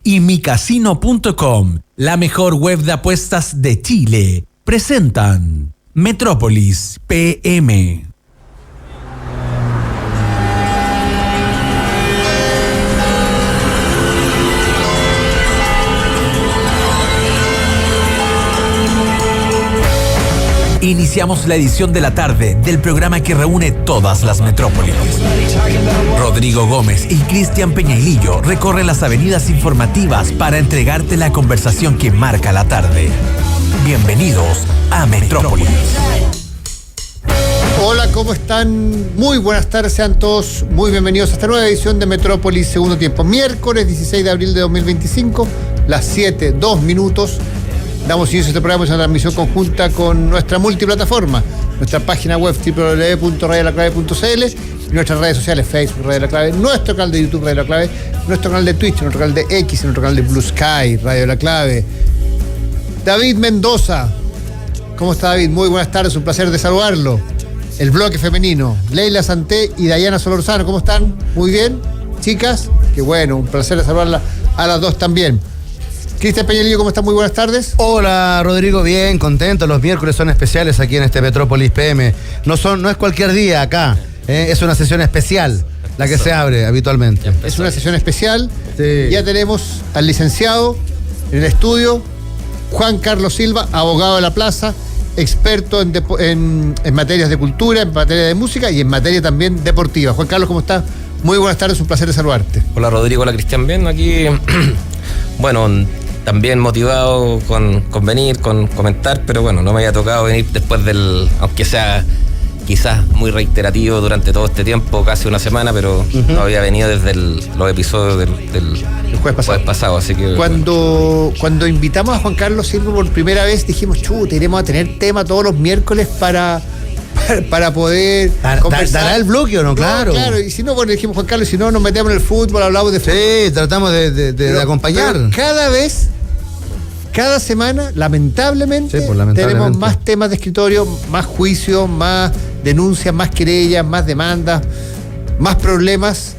y micasino.com, la mejor web de apuestas de Chile, presentan Metrópolis PM. Iniciamos la edición de la tarde del programa que reúne todas las metrópolis. Rodrigo Gómez y Cristian Peñailillo recorren las avenidas informativas para entregarte la conversación que marca la tarde. Bienvenidos a Metrópolis. Hola, ¿cómo están? Muy buenas tardes, sean todos muy bienvenidos a esta nueva edición de Metrópolis Segundo Tiempo. Miércoles 16 de abril de 2025, las 7:02. Damos inicio a este programa, es una transmisión conjunta con nuestra multiplataforma, nuestra página web www.radiolaclave.cl y nuestras redes sociales, Facebook Radio La Clave, nuestro canal de YouTube Radio La Clave, nuestro canal de Twitch, nuestro canal de X, nuestro canal de Blue Sky, Radio La Clave. David Mendoza, ¿cómo está David? Muy buenas tardes, un placer de saludarlo. El bloque femenino, Leila Santé y Dayana Solorzano, ¿cómo están? Muy bien, chicas, qué bueno, un placer de saludarla a las dos también. Cristian Peñailillo, ¿cómo estás? Muy buenas tardes. Hola, Rodrigo, bien, contento. Los miércoles son especiales aquí en este Metrópolis PM. No es cualquier día acá, es una sesión especial la que se abre habitualmente. Es una sesión especial. Sí. Ya tenemos al licenciado en el estudio, Juan Carlos Silva, abogado de la plaza, experto en materias de cultura, en materia de música y en materia también deportiva. Juan Carlos, ¿cómo estás? Muy buenas tardes, un placer de saludarte. Hola Rodrigo, hola Cristian, bien, aquí, bueno, también motivado con venir, con comentar, pero bueno, no me había tocado venir después del, aunque sea quizás muy reiterativo durante todo este tiempo, casi una semana, pero no había venido desde los episodios del jueves pasado, así que... Cuando invitamos a Juan Carlos Silva por primera vez, dijimos, iremos a tener tema todos los miércoles para poder conversar. ¿Dará el bloque o no? Claro. Claro, y si no, bueno, dijimos Juan Carlos, si no, nos metemos en el fútbol, hablamos de fútbol. Sí, tratamos de acompañar. Pero cada semana, lamentablemente, tenemos más temas de escritorio, más juicios, más denuncias, más querellas, más demandas, más problemas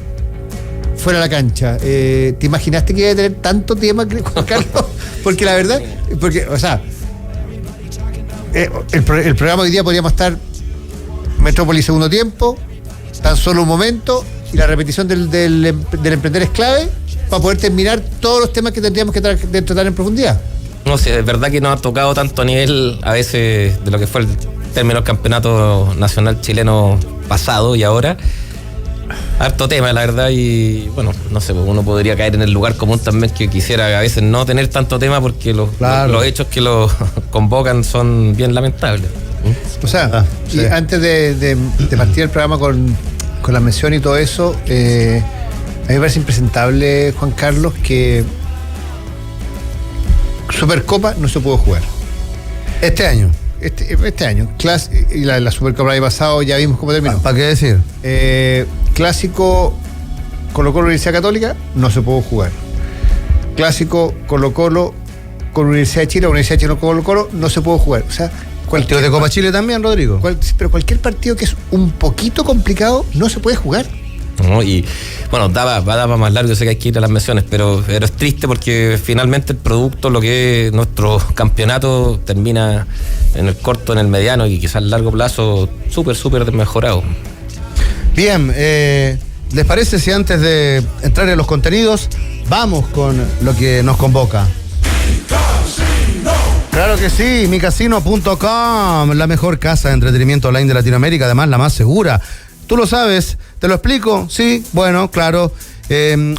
fuera de la cancha. ¿Te imaginaste que iba a tener tanto tema, Juan Carlos? Porque la verdad, el programa hoy día podríamos estar Metrópolis Segundo Tiempo, tan solo un momento, y la repetición del emprender es clave para poder terminar todos los temas que tendríamos que tratar en profundidad. No sé, es verdad que nos ha tocado tanto a nivel, a veces, de lo que fue el término del campeonato nacional chileno pasado y ahora. Harto tema, la verdad, y bueno, no sé, uno podría caer en el lugar común también que quisiera a veces no tener tanto tema porque los hechos que lo convocan son bien lamentables. O sea, sí. Y antes de partir el programa con la mención y todo eso, a mí me parece impresentable, Juan Carlos, que Supercopa no se pudo jugar. Este año. Este año. Y la Supercopa del año pasado ya vimos cómo terminó. ¿Para qué decir? Clásico Colo-Colo Universidad Católica no se pudo jugar. Clásico Colo-Colo con Universidad de Chile, Universidad de Chile con Colo-Colo no se pudo jugar. O sea, partido de Copa Chile también, Rodrigo. Pero cualquier partido que es un poquito complicado no se puede jugar. No, y bueno, daba más largo, yo sé que hay que ir a las menciones, pero es triste porque finalmente el producto, lo que es nuestro campeonato, termina en el corto, en el mediano y quizás el largo plazo súper mejorado. Bien, ¿les parece si antes de entrar en los contenidos vamos con lo que nos convoca? Claro que sí, micasino.com, la mejor casa de entretenimiento online de Latinoamérica, además la más segura. Tú lo sabes, ¿te lo explico? Sí, bueno, claro.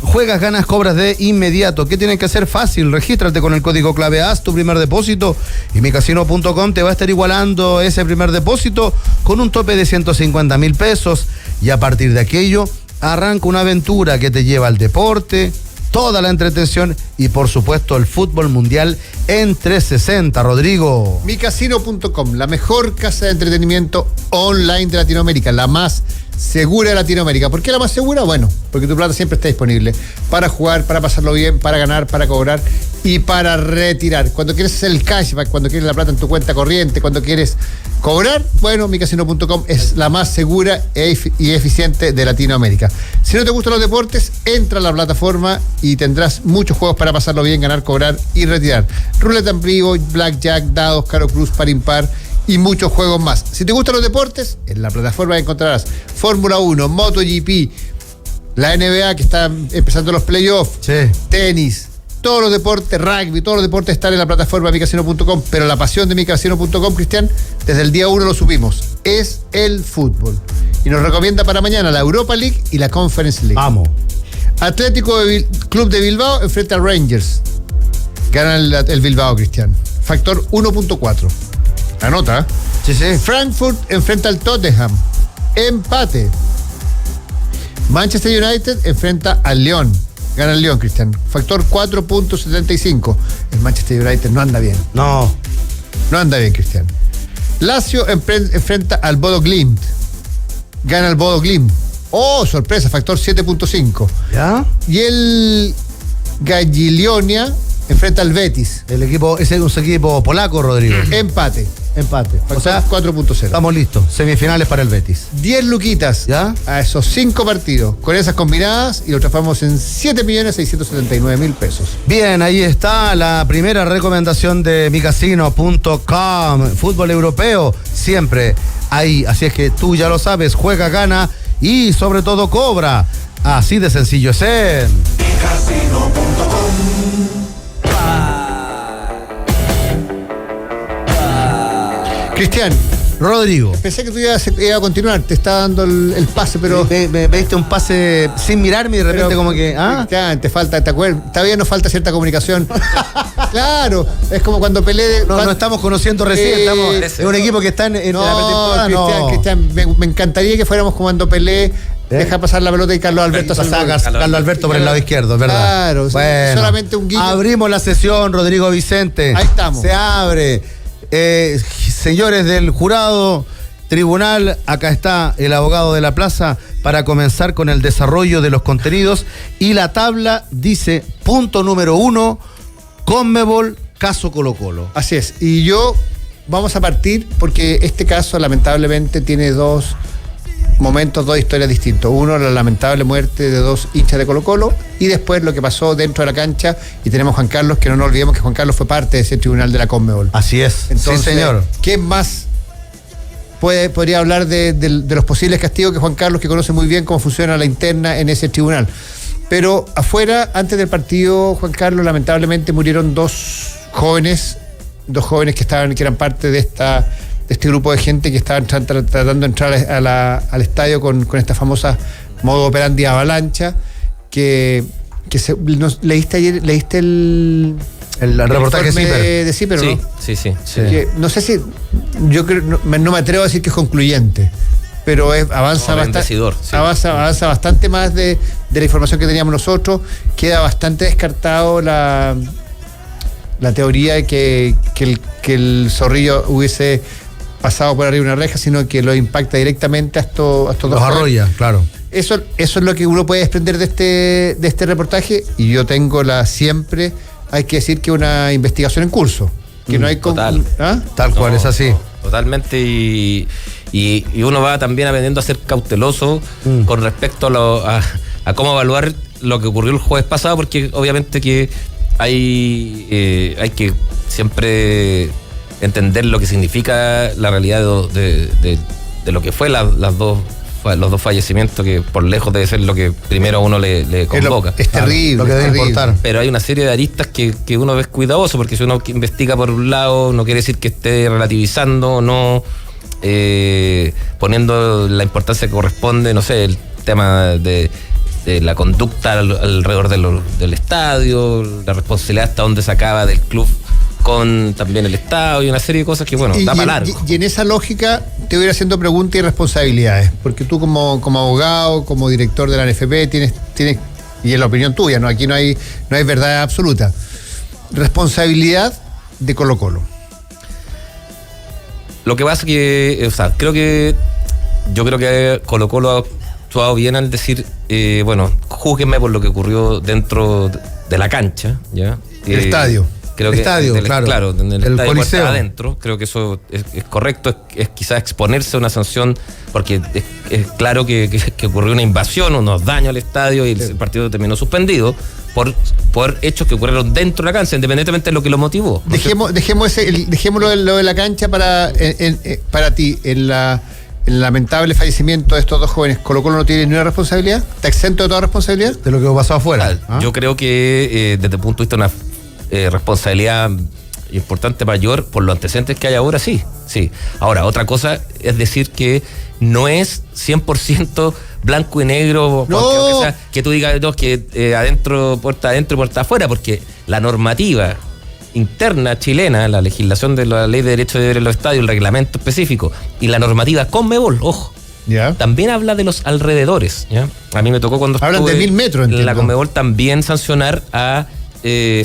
Juegas, ganas, cobras de inmediato. ¿Qué tienes que hacer? Fácil, regístrate con el código clave, haz tu primer depósito y micasino.com te va a estar igualando ese primer depósito con un tope de 150,000 pesos y a partir de aquello arranca una aventura que te lleva al deporte, toda la entretención y por supuesto el fútbol mundial en 360, Rodrigo. Micasino.com, la mejor casa de entretenimiento online de Latinoamérica, la más segura de Latinoamérica. ¿Por qué la más segura? Bueno, porque tu plata siempre está disponible para jugar, para pasarlo bien, para ganar, para cobrar y para retirar. Cuando quieres hacer el cashback, cuando quieres la plata en tu cuenta corriente, cuando quieres cobrar, bueno, micasino.com es la más segura y eficiente de Latinoamérica. Si no te gustan los deportes, entra a la plataforma y tendrás muchos juegos para pasarlo bien, ganar, cobrar y retirar. Ruleta en vivo, blackjack, dados, caro cruz, par impar y muchos juegos más. Si te gustan los deportes, en la plataforma encontrarás Fórmula 1, MotoGP, la NBA que está empezando los playoffs, Sí. tenis, todos los deportes, rugby, todos los deportes están en la plataforma micasino.com, pero la pasión de micasino.com, Cristian, desde el día 1 lo supimos, es el fútbol. Y nos recomienda para mañana la Europa League y la Conference League. Vamos. Atlético Club de Bilbao enfrenta a Rangers. Gana el Bilbao, Cristian. Factor 1.4. Anota. Sí, sí. Frankfurt enfrenta al Tottenham. Empate. Manchester United enfrenta al Lyon. Gana el Lyon, Cristian. Factor 4.75. El Manchester United no anda bien. No. No anda bien, Cristian. Lazio enfrenta al Bodo Glimt. Gana el Bodo Glimt. Oh, sorpresa, factor 7.5. ¿Ya? Y el Gaglilonia enfrenta al Betis. Ese es un equipo polaco, Rodrigo. Empate. Empate. Factor O sea, 4.0. estamos listos. Semifinales para el Betis. 10 luquitas ¿Ya? a esos 5 partidos. Con esas combinadas y lo transformamos en 7.679.000 pesos. Bien, ahí está la primera recomendación de micasino.com. Fútbol europeo, siempre ahí. Así es que tú ya lo sabes, juega, gana y sobre todo cobra. Así de sencillo es en Cristian, Rodrigo. pensé que tú ibas a continuar. Te estaba dando el pase, pero... Me diste un pase sin mirarme y de repente pero, como que... Cristian, te falta, ¿te acuerdas? Todavía nos falta cierta comunicación. Claro, es como cuando Pelé... No estamos conociendo recién, estamos en un equipo que está en la pretemporada. Cristian, me encantaría que fuéramos como cuando Pelé deja pasar la pelota y Carlos Alberto hace el Pasaba gol. Carlos Alberto por el lado izquierdo, es verdad. Claro, bueno, solamente un guiño. Abrimos la sesión, Rodrigo Vicente. Ahí estamos. Se abre. Señores del jurado, tribunal, acá está el abogado de la plaza para comenzar con el desarrollo de los contenidos. Y la tabla dice, punto número 1, Conmebol, caso Colo-Colo. Así es. Y vamos a partir porque este caso lamentablemente tiene dos momentos, dos historias distintas. Uno, la lamentable muerte de 2 hinchas de Colo-Colo y después lo que pasó dentro de la cancha. Y tenemos a Juan Carlos, que no nos olvidemos que Juan Carlos fue parte de ese tribunal de la Conmebol. Así es. Entonces, sí, señor. ¿Quién más podría hablar de los posibles castigos que Juan Carlos, que conoce muy bien cómo funciona la interna en ese tribunal? Pero afuera, antes del partido, Juan Carlos, lamentablemente murieron dos jóvenes que eran parte de este grupo de gente que estaban tratando de entrar al estadio con esta famosa modo operandi avalancha leíste el reportaje de Cíper, Sí, ¿no? sí. Que no sé si yo creo, no me atrevo a decir que es concluyente, pero avanza bastante más de la información que teníamos nosotros. Queda bastante descartado la teoría de que el zorrillo hubiese pasado por arriba de una reja, sino que lo impacta directamente a estos dos. Los arrolla, claro. Eso es lo que uno puede desprender de este reportaje, y yo tengo siempre hay que decir que una investigación en curso, que no hay Tal cual, es así. Totalmente, y uno va también aprendiendo a ser cauteloso con respecto a cómo evaluar lo que ocurrió el jueves pasado, porque obviamente que hay que siempre entender lo que significa la realidad de lo que fue los dos fallecimientos, que por lejos debe ser lo que primero a uno le convoca. Es terrible. Lo que debe importar. Pero hay una serie de aristas que uno es cuidadoso, porque si uno investiga por un lado, no quiere decir que esté relativizando, no poniendo la importancia que corresponde, no sé, el tema de la conducta alrededor del estadio, la responsabilidad hasta dónde se acaba del club con también el Estado y una serie de cosas que, bueno, da para largo. Y en esa lógica te voy a ir haciendo preguntas y responsabilidades, porque tú como abogado, como director de la NFP, tienes y es la opinión tuya, ¿no? Aquí no hay verdad absoluta. Responsabilidad de Colo-Colo. Lo que pasa es que, yo creo que Colo-Colo ha actuado bien al decir, júzguenme por lo que ocurrió dentro de la cancha, ¿ya? El estadio. Creo El que estadio, claro. en el El estadio Coliseo. puerta adentro, creo que eso es correcto, es quizás exponerse a una sanción, porque es claro que ocurrió una invasión, unos daños al estadio y el partido terminó suspendido por hechos que ocurrieron dentro de la cancha, independientemente de lo que lo motivó. Dejémoslo lo de la cancha para ti, el lamentable fallecimiento de estos dos jóvenes. ¿Colo-Colo no tiene ninguna responsabilidad? ¿Está exento de toda responsabilidad? De lo que pasó afuera. ¿Ah? Yo creo que desde el punto de vista de una responsabilidad importante mayor por los antecedentes que hay ahora, sí. Ahora, otra cosa es decir que no es 100% blanco y negro, No. que tú digas no, que adentro, puerta afuera, porque la normativa interna chilena, la legislación de la ley de derecho de ver en los estadios, el reglamento específico y la normativa Conmebol, ojo, Ya. también habla de los alrededores, ¿ya? A mí me tocó cuando Hablan de 1000 metros, en la entiendo. Conmebol también sancionar a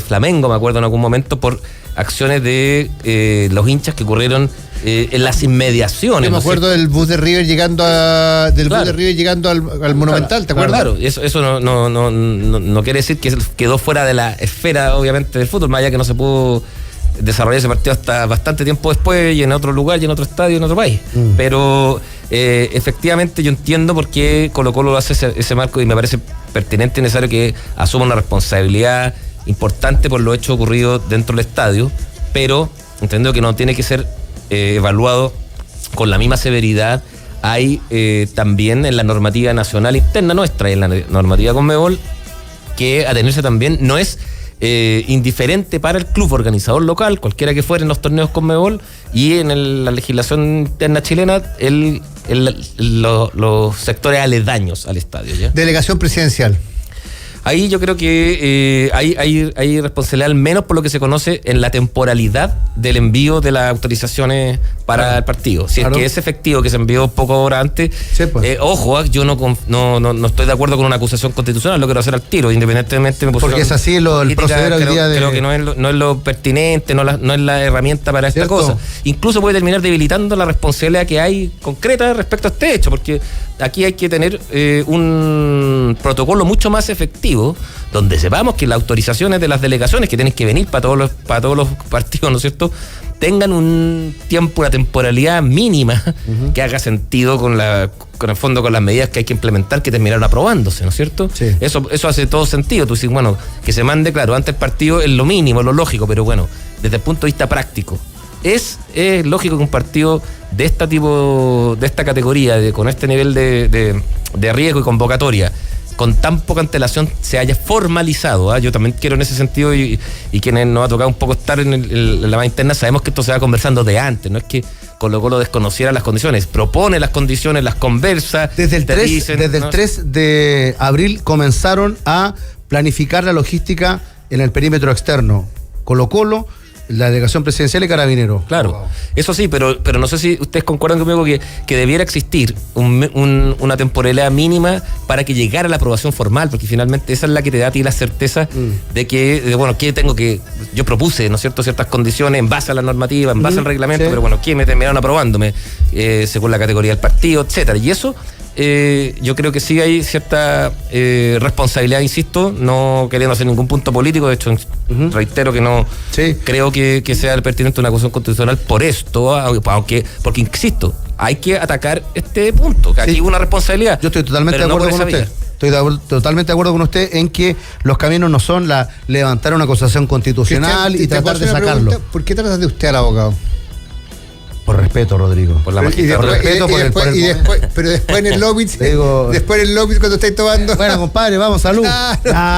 Flamengo, me acuerdo en algún momento, por acciones de los hinchas que ocurrieron en las inmediaciones. Yo me acuerdo del bus de River llegando al Monumental, ¿te acuerdas? Claro, eso no quiere decir que quedó fuera de la esfera, obviamente, del fútbol, más allá que no se pudo desarrollar ese partido hasta bastante tiempo después y en otro lugar y en otro estadio, en otro país. Pero efectivamente yo entiendo por qué Colo-Colo lo hace ese marco y me parece pertinente y necesario que asuma una responsabilidad importante por los hechos ocurridos dentro del estadio, pero entiendo que no tiene que ser evaluado con la misma severidad. Hay también en la normativa nacional interna nuestra y en la normativa Conmebol que atenerse también no es indiferente para el club organizador local, cualquiera que fuera en los torneos Conmebol, y en la legislación interna chilena los sectores aledaños al estadio, ¿ya? Delegación presidencial. Ahí yo creo que hay responsabilidad, al menos por lo que se conoce, en la temporalidad del envío de las autorizaciones para el partido. Si es que es efectivo, que se envió poco hora antes, Sí, pues. ojo, yo no estoy de acuerdo con una acusación constitucional, lo quiero hacer al tiro, independientemente de mi posición. Porque es así el política, proceder hoy día de... Creo que no es lo pertinente, no es la herramienta para esta ¿Cierto? cosa. Incluso puede terminar debilitando la responsabilidad que hay concreta respecto a este hecho, porque aquí hay que tener un protocolo mucho más efectivo, donde sepamos que las autorizaciones de las delegaciones que tienen que venir para todos los partidos, ¿no es cierto?, tengan un tiempo, una temporalidad mínima que haga sentido con el fondo, con las medidas que hay que implementar, que terminaron aprobándose, ¿no es cierto? Sí. Eso hace todo sentido. Tú dices, bueno, que se mande, claro, antes del partido es lo mínimo, es lo lógico, pero bueno, desde el punto de vista práctico, es lógico que un partido de esta categoría, con este nivel de riesgo y convocatoria, con tan poca antelación se haya formalizado, ¿eh? Yo también quiero en ese sentido, y quienes nos ha tocado un poco estar en la más interna, sabemos que esto se va conversando de antes, no es que Colo-Colo desconociera las condiciones, propone las condiciones, las conversa. Desde el 3 de abril comenzaron a planificar la logística en el perímetro externo. Colo-Colo, la delegación presidencial y Carabineros. Claro, eso sí, pero no sé si ustedes concuerdan conmigo que debiera existir una temporalidad mínima para que llegara la aprobación formal, porque finalmente esa es la que te da a ti la certeza de que, yo propuse, ¿no es cierto?, ciertas condiciones en base a la normativa, en base al reglamento, sí. pero bueno, ¿qué me terminaron aprobándome? Según la categoría del partido, etcétera. Y eso, yo creo que sí hay cierta responsabilidad, insisto, no queriendo hacer ningún punto político, de hecho, reitero que no creo que sea pertinente una acusación constitucional por esto, porque insisto, hay que atacar este punto, que aquí hay una responsabilidad. Yo estoy totalmente de acuerdo con usted. Estoy totalmente de acuerdo con usted en que los caminos no son levantar una acusación constitucional y tratar de sacarlo. Pregunta, ¿por qué tratas de usted al abogado? Por respeto, Rodrigo. Por la Y magistrada. Por respeto por el pero después en el lobby, Digo- después en el lobby cuando estáis tomando. Bueno, compadre, vamos, salud.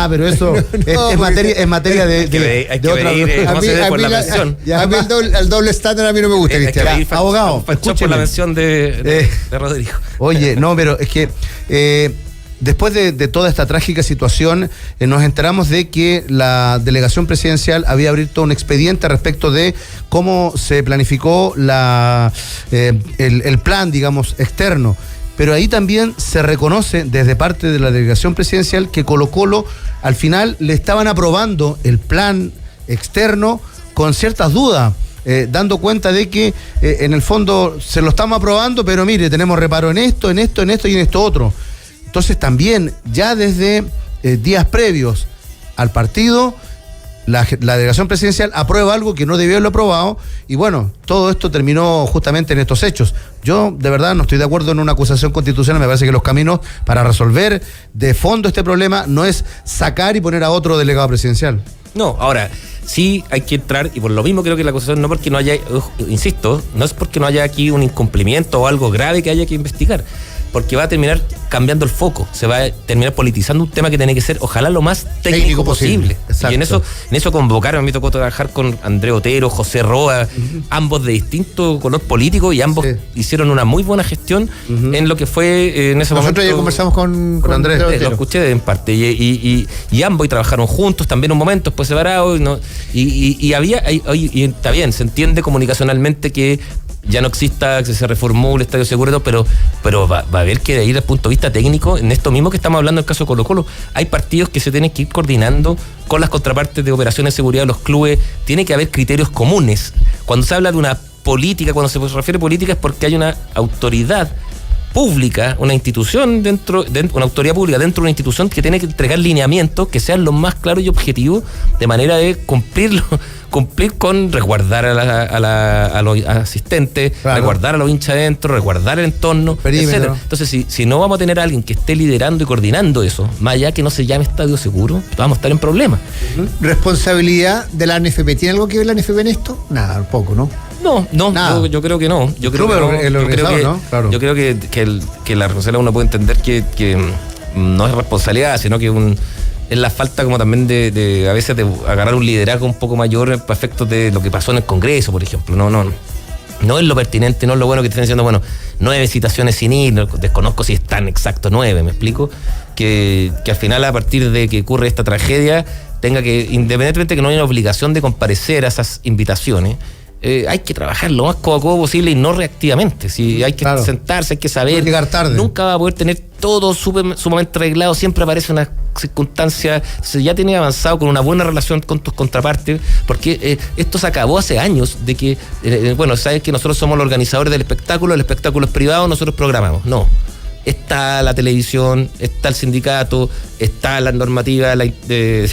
Pero eso es materia de Hay que otra. medir, ¿cómo se ve por la la- mención? a mí el doble estándar a mí no me gusta, Hay que Cristian. pedir abogado, por escúcheme. la mención de Rodrigo. Oye, no, pero es que después de toda esta trágica situación, nos enteramos de que la delegación presidencial había abierto un expediente respecto de cómo se planificó el plan, digamos, externo. Pero ahí también se reconoce desde parte de la delegación presidencial que Colo-Colo al final le estaban aprobando el plan externo con ciertas dudas. Dando cuenta de que en el fondo se lo estamos aprobando, pero mire, tenemos reparo en esto y en esto otro. Entonces también, ya desde días previos al partido, la delegación presidencial aprueba algo que no debió haberlo aprobado, y bueno, todo esto terminó justamente en estos hechos. Yo de verdad no estoy de acuerdo en una acusación constitucional. Me parece que los caminos para resolver de fondo este problema no es sacar y poner a otro delegado presidencial. No, ahora, sí hay que entrar, y por lo mismo creo que la acusación no porque no haya, insisto, no es porque no haya aquí un incumplimiento o algo grave que haya que investigar, porque va a terminar cambiando el foco, se va a terminar politizando un tema que tiene que ser, ojalá, lo más técnico posible. Y en eso convocaron, a mí me tocó trabajar con André Otero, José Roa, ambos de distinto color político, y ambos hicieron una muy buena gestión en lo que fue en ese momento. Nosotros ya conversamos con Andrés Otero. Lo escuché en parte, y ambos y trabajaron juntos también un momento, después separados, y está bien, se entiende comunicacionalmente que ya no exista, que se reformó el Estadio Seguro, pero va a haber que ir desde el punto de vista técnico, en esto mismo que estamos hablando en el caso de Colo-Colo, hay partidos que se tienen que ir coordinando con las contrapartes de operaciones de seguridad de los clubes, tiene que haber criterios comunes. Cuando se habla de una política, cuando se refiere a política, es porque hay una autoridad pública, una institución una autoridad pública dentro de una institución que tiene que entregar lineamientos que sean los más claros y objetivos, de manera de cumplir con resguardar a los asistentes, claro, resguardar a los hinchas adentro, resguardar el entorno, etc. Entonces, si no vamos a tener a alguien que esté liderando y coordinando eso, más allá que no se llame Estadio Seguro, vamos a estar en problemas. Responsabilidad de la NFP. ¿Tiene algo que ver la NFP en esto? Nada, poco, ¿no? No, yo creo que no. Yo creo que la responsabilidad, uno puede entender que no es responsabilidad, sino que es la falta como también de a veces de agarrar un liderazgo un poco mayor para efectos de lo que pasó en el Congreso, por ejemplo. No es lo pertinente, no es lo bueno que estén diciendo, 9 citaciones sin ir, desconozco si es tan exacto 9, ¿me explico? Que al final, a partir de que ocurre esta tragedia, tenga que, independientemente que no haya una obligación de comparecer a esas invitaciones, hay que trabajar lo más codo a codo posible y no reactivamente. Si hay que sentarse, hay que saber. No llegar tarde. Nunca va a poder tener todo sumamente arreglado, siempre aparece una circunstancia. Si ya tienes avanzado con una buena relación con tus contrapartes, porque esto se acabó hace años, de que, sabes que nosotros somos los organizadores del espectáculo, el espectáculo es privado, nosotros programamos. No. Está la televisión, está el sindicato, está la normativa de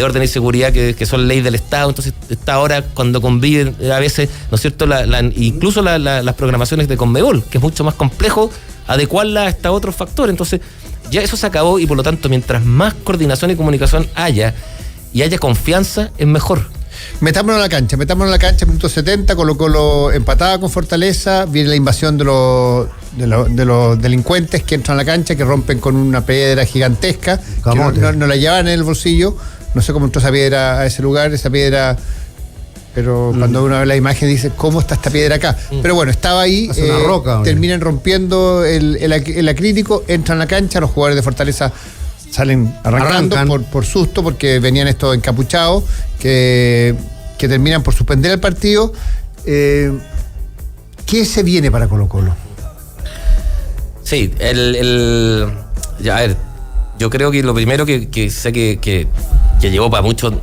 orden y seguridad que son leyes del Estado. Entonces está ahora cuando conviven a veces, ¿no es cierto?, incluso las programaciones de Conmebol, que es mucho más complejo adecuarla hasta otros factores. Entonces ya eso se acabó, y por lo tanto, mientras más coordinación y comunicación haya confianza, es mejor. Metámonos a la cancha, minuto 70, Colo-Colo empatada con Fortaleza, viene la invasión de los delincuentes que entran a la cancha, que rompen con una piedra gigantesca, que no la llevan en el bolsillo, no sé cómo entró esa piedra a ese lugar, pero cuando uno ve la imagen dice, ¿cómo está esta piedra acá? Pero bueno, estaba ahí, una roca, terminan rompiendo el acrílico, entran a la cancha, los jugadores de Fortaleza salen arrancando por susto, porque venían estos encapuchados que terminan por suspender el partido. ¿Qué se viene para Colo-Colo? Sí, a ver, yo creo que lo primero que sé que llevó para muchos,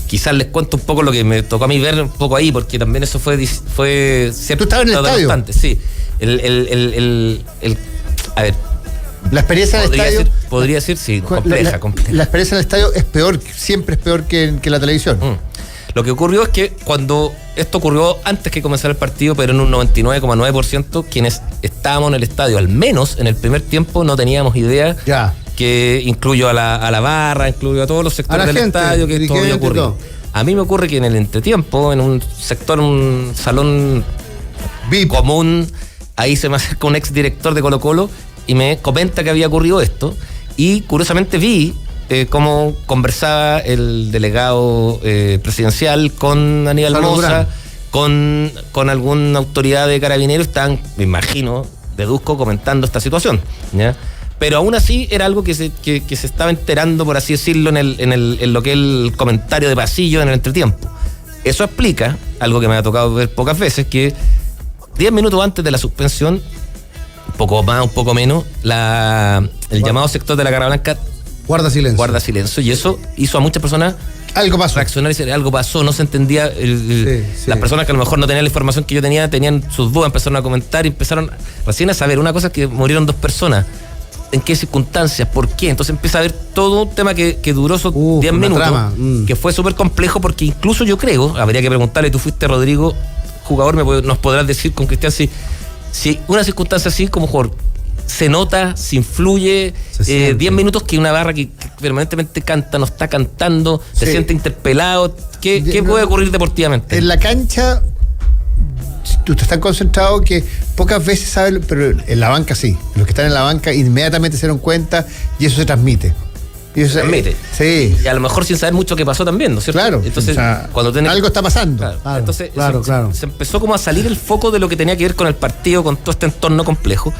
quizás les cuento un poco lo que me tocó a mí ver un poco ahí, porque también eso fue ¿Tú estabas en el estadio? Bastante, sí. A ver, la experiencia del estadio podría decir, sí, compleja. La experiencia del estadio es peor, siempre es peor que la televisión. Lo que ocurrió es que cuando esto ocurrió antes que comenzara el partido, pero en un 99,9%, quienes estábamos en el estadio, al menos en el primer tiempo, no teníamos idea, que incluyo a la barra, incluyo a todos los sectores del estadio, que esto había ocurrido. A mí me ocurre que en el entretiempo, en un sector, un salón VIP común, ahí se me acerca un exdirector de Colo-Colo y me comenta que había ocurrido esto, y curiosamente vi cómo conversaba el delegado presidencial con Aníbal Mosa, con alguna autoridad de carabineros. Estaban, me imagino, deduzco, comentando esta situación, ¿ya? Pero aún así era algo que se estaba enterando, por así decirlo, en lo que es el comentario de pasillo en el entretiempo. Eso explica algo que me ha tocado ver pocas veces, que 10 minutos antes de la suspensión, un poco más, un poco menos, el llamado sector de la Garra Blanca guarda silencio, y eso hizo a muchas personas algo pasó. Reaccionar y decir, algo pasó, no se entendía. Las personas que a lo mejor no tenían la información que yo tenía, tenían sus dudas, empezaron a comentar y empezaron recién a saber. Una cosa es que murieron 2 personas. ¿En qué circunstancias? ¿Por qué? Entonces empieza a haber todo un tema que duró esos 10 minutos, que fue súper complejo, porque incluso yo creo, habría que preguntarle, tú fuiste, Rodrigo, jugador, nos podrás decir con Cristian si una circunstancia así como jugador se nota, se influye, 10 minutos que una barra que permanentemente canta, no está cantando, se siente interpelado. ¿Qué puede ocurrir deportivamente? En la cancha, tú estás tan concentrado que pocas veces sabes, pero en la banca sí. Los que están en la banca inmediatamente se dieron cuenta y eso se transmite. Y eso se transmite. Sí. Y a lo mejor sin saber mucho qué pasó también, ¿no es cierto? Claro. Entonces, cuando algo está pasando. Claro. Entonces, se empezó como a salir el foco de lo que tenía que ver con el partido, con todo este entorno complejo.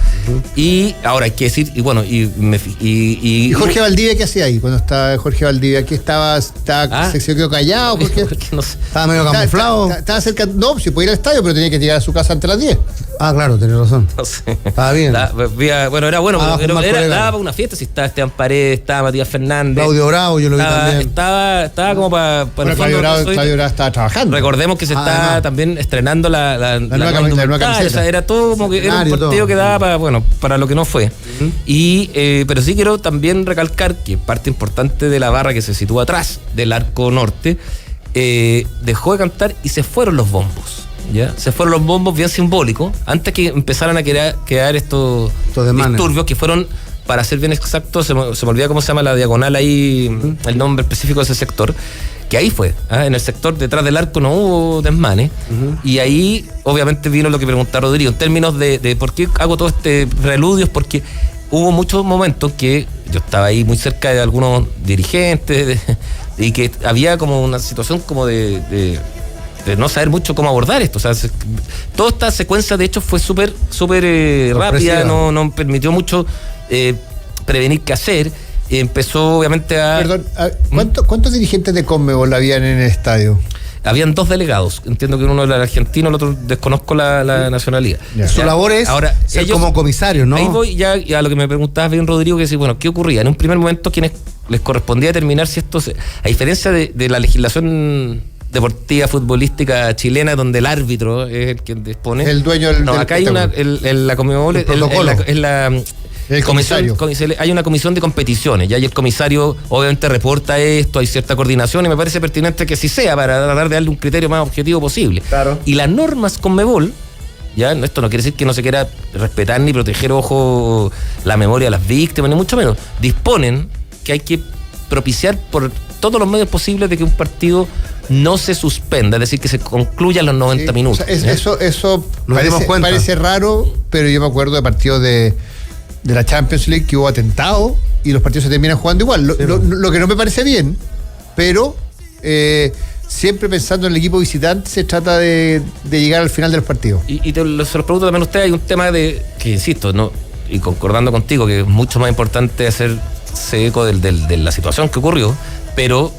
Y ahora hay que decir, y bueno, y Jorge Valdivia, ¿qué hacía ahí? Cuando estaba Jorge Valdivia, aquí se quedó callado, Jorge. No sé. Estaba medio camuflado. Estaba cerca, no, si podía ir al estadio, pero tenía que llegar a su casa antes de las 10. Claro, tenés razón. No sé. Estaba bien. Bueno, era bueno, pero daba una fiesta, si estaba Esteban Paredes, estaba Matías Fernández. Claudio Bravo, yo lo vi también. Estaba como para. Claudio Bravo estaba trabajando. Recordemos que se está también estrenando la nueva camiseta. O sea, era todo como que era un partido que daba para lo que no fue. Pero sí quiero también recalcar que parte importante de la barra que se sitúa atrás del arco norte dejó de cantar y se fueron los bombos. ¿Ya? Se fueron los bombos bien simbólicos antes que empezaran a quedar estos disturbios que fueron, para ser bien exacto, se me olvida cómo se llama la diagonal ahí, el nombre específico de ese sector, que ahí fue, en el sector detrás del arco no hubo desmanes, y ahí obviamente vino lo que preguntaba Rodrigo, en términos de por qué hago todo este preludio, porque hubo muchos momentos que yo estaba ahí muy cerca de algunos dirigentes y que había como una situación como de no saber mucho cómo abordar esto. O sea, toda esta secuencia de hecho fue súper rápida, no permitió mucho prevenir qué hacer. Empezó obviamente a... Perdón, ¿cuántos dirigentes de Conmebol habían en el estadio? Habían 2 delegados, entiendo que uno era el argentino, el otro desconozco la nacionalidad. Su labor es ser como comisario, ¿no? Ahí voy ya a lo que me preguntabas bien, Rodrigo, que ¿qué ocurría? En un primer momento, quienes les correspondía determinar si esto, a diferencia de la legislación deportiva futbolística chilena, donde el árbitro es el que dispone. El dueño del acá hay la Conmebol, hay una comisión de competiciones, y el comisario obviamente reporta esto, hay cierta coordinación, y me parece pertinente que sí sea, para tratar de darle un criterio más objetivo posible. Claro. Y las normas Conmebol, esto no quiere decir que no se quiera respetar ni proteger, la memoria de las víctimas, ni mucho menos, disponen que hay que propiciar por todos los medios posibles de que un partido no se suspenda, es decir, que se concluyan los 90 minutos. Eso parece raro, pero yo me acuerdo de partidos de la Champions League que hubo atentado y los partidos se terminan jugando igual. Lo que no me parece bien, pero siempre pensando en el equipo visitante se trata de llegar al final de los partidos. Y se los pregunto también a usted, hay un tema que insisto, y concordando contigo, que es mucho más importante hacerse eco de la situación que ocurrió, pero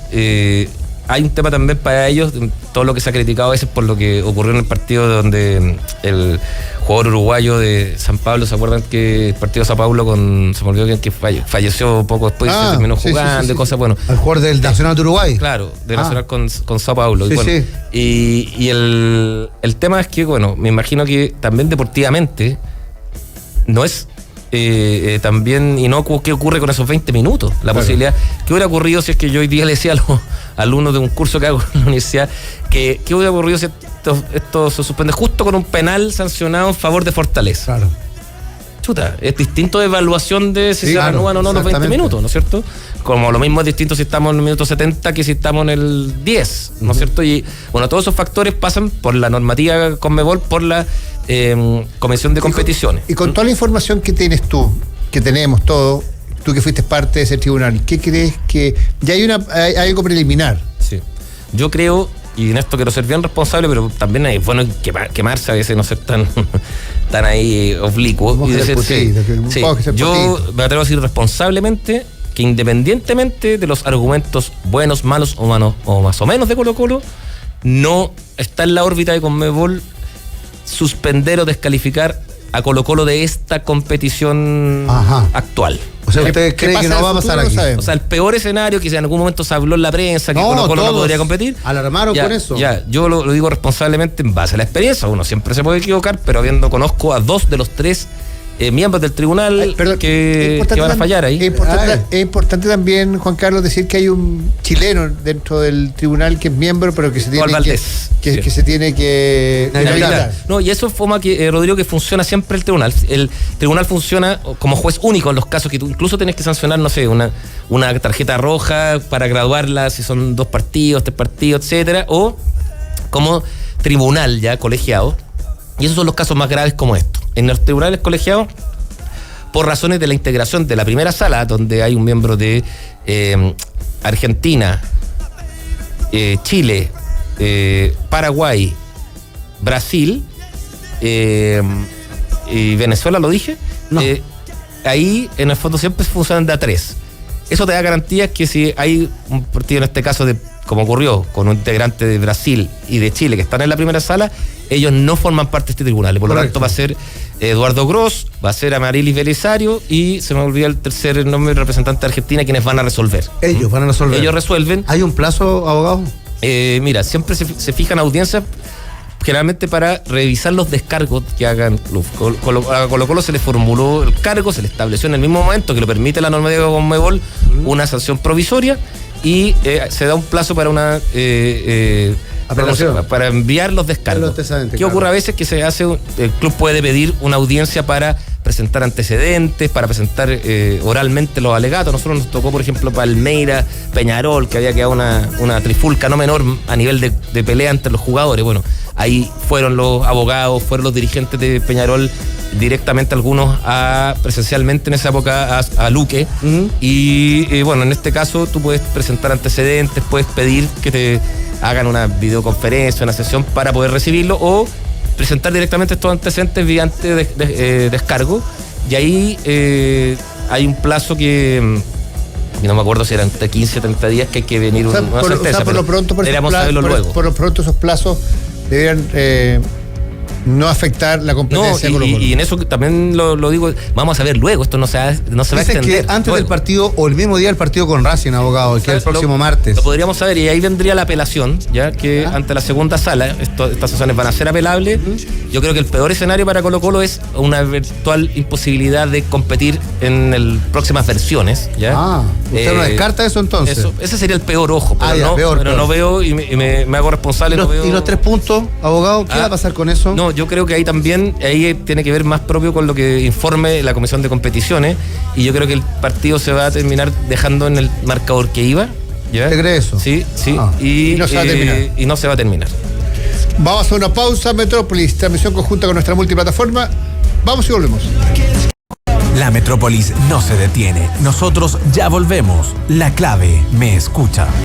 hay un tema también para ellos, todo lo que se ha criticado a veces por lo que ocurrió en el partido donde el jugador uruguayo de San Pablo, ¿se acuerdan que el partido de Sao Paulo se me olvidó que falleció poco después, se terminó jugando y cosas, al jugador del Nacional de Uruguay. Claro, de Nacional con Sao Paulo. Sí, y el tema es que, me imagino que también deportivamente no es también inocuo qué ocurre con esos 20 minutos. La posibilidad, ¿qué hubiera ocurrido si es que yo hoy día le decía a los alumnos de un curso que hago en la universidad qué hubiera ocurrido si esto se suspende justo con un penal sancionado en favor de Fortaleza? Claro. Chuta, es distinto de evaluación de si se reanudan o no los 20 minutos, ¿no es cierto? Como lo mismo es distinto si estamos en el minuto 70 que si estamos en el 10, ¿no es cierto? Y todos esos factores pasan por la normativa Conmebol, por la comisión de competiciones. Y con toda la información que tienes tú, que tenemos todo, tú que fuiste parte de ese tribunal, ¿qué crees que ya hay algo preliminar? Sí. Yo creo, y en esto quiero ser bien responsable, pero también es bueno quemarse a veces, no ser tan ahí oblicuo. Yo me atrevo a decir responsablemente que independientemente de los argumentos buenos, malos o más o menos de Colo-Colo, no está en la órbita de Conmebol suspender o descalificar a Colo-Colo de esta competición actual. O sea, ¿usted cree que no va a pasar aquí? O sea, el peor escenario, que en algún momento se habló en la prensa, que Colo-Colo no podría competir. Alarmaron con eso. Yo lo digo responsablemente en base a la experiencia. Uno siempre se puede equivocar, pero conozco a 2 de los 3 miembros del tribunal Perdón, que van a fallar ahí. Es importante también, Juan Carlos, decir que hay un chileno dentro del tribunal que es miembro, pero que se tiene que se tiene que inhabilitar. No, y eso forma que, Rodrigo, que funciona siempre el tribunal. El tribunal funciona como juez único en los casos que tú incluso tenés que sancionar, no sé, una tarjeta roja para graduarla, si son 2 partidos, 3 partidos, etcétera, o como tribunal ya colegiado. Y esos son los casos más graves como estos. En los tribunales colegiados, por razones de la integración de la primera sala, donde hay un miembro de Argentina, Chile, Paraguay, Brasil y Venezuela, ¿lo dije? No. Ahí en el fondo siempre funcionan de a 3. Eso te da garantías que si hay un partido, en este caso como ocurrió con un integrante de Brasil y de Chile que están en la primera sala, ellos no forman parte de este tribunal. Y por lo tanto va a ser Eduardo Gross, va a ser Amarilis Belisario y se me olvida el tercer nombre, el representante de Argentina, quienes van a resolver. Ellos van a resolver. Ellos resuelven. ¿Hay un plazo, abogado? Mira, siempre se fijan audiencias generalmente para revisar los descargos que hagan. A Colo-Colo se le formuló el cargo, se le estableció en el mismo momento que lo permite la normativa de Conmebol una sanción provisoria y se da un plazo para una para enviar los descargos. ¿Qué ocurre a veces? Que el club puede pedir una audiencia para presentar antecedentes, para presentar oralmente los alegatos. Nosotros nos tocó, por ejemplo, Palmeira, Peñarol, que había quedado una trifulca no menor a nivel de pelea entre los jugadores. Bueno, ahí fueron los abogados, fueron los dirigentes de Peñarol directamente, algunos presencialmente en esa época a Luque. Y bueno, en este caso tú puedes presentar antecedentes, puedes pedir que te hagan una videoconferencia, una sesión para poder recibirlo, o presentar directamente estos antecedentes mediante descargo. Y ahí hay un plazo que no me acuerdo si eran entre 15 o 30 días que hay que venir una sentencia. Por lo pronto, deberíamos saberlo luego. Por lo pronto esos plazos deberían no afectar la competencia. Y en eso también lo digo, vamos a ver luego, esto no se va a extender. Que antes del partido o el mismo día del partido con Racing, abogado, que es el próximo martes. Lo podríamos saber, y ahí vendría la apelación, ya que ante la segunda sala, estas sesiones van a ser apelables. Yo creo que el peor escenario para Colo-Colo es una eventual imposibilidad de competir en próximas versiones. ¿Ya? ¿Usted no descarta eso entonces? Ese sería el peor, ojo, pero, peor. No veo y me hago responsable. ¿Y los 3 puntos, abogado? ¿Qué va a pasar con eso? No, yo creo que ahí tiene que ver más propio con lo que informe la Comisión de Competiciones, y yo creo que el partido se va a terminar dejando en el marcador que iba. ¿Ya? ¿Te crees eso? Sí. Y no se va a terminar. Y no se va a terminar. Vamos a hacer una pausa. Metrópolis, transmisión conjunta con nuestra multiplataforma. Vamos y volvemos. La Metrópolis no se detiene. Nosotros ya volvemos. La clave me escucha.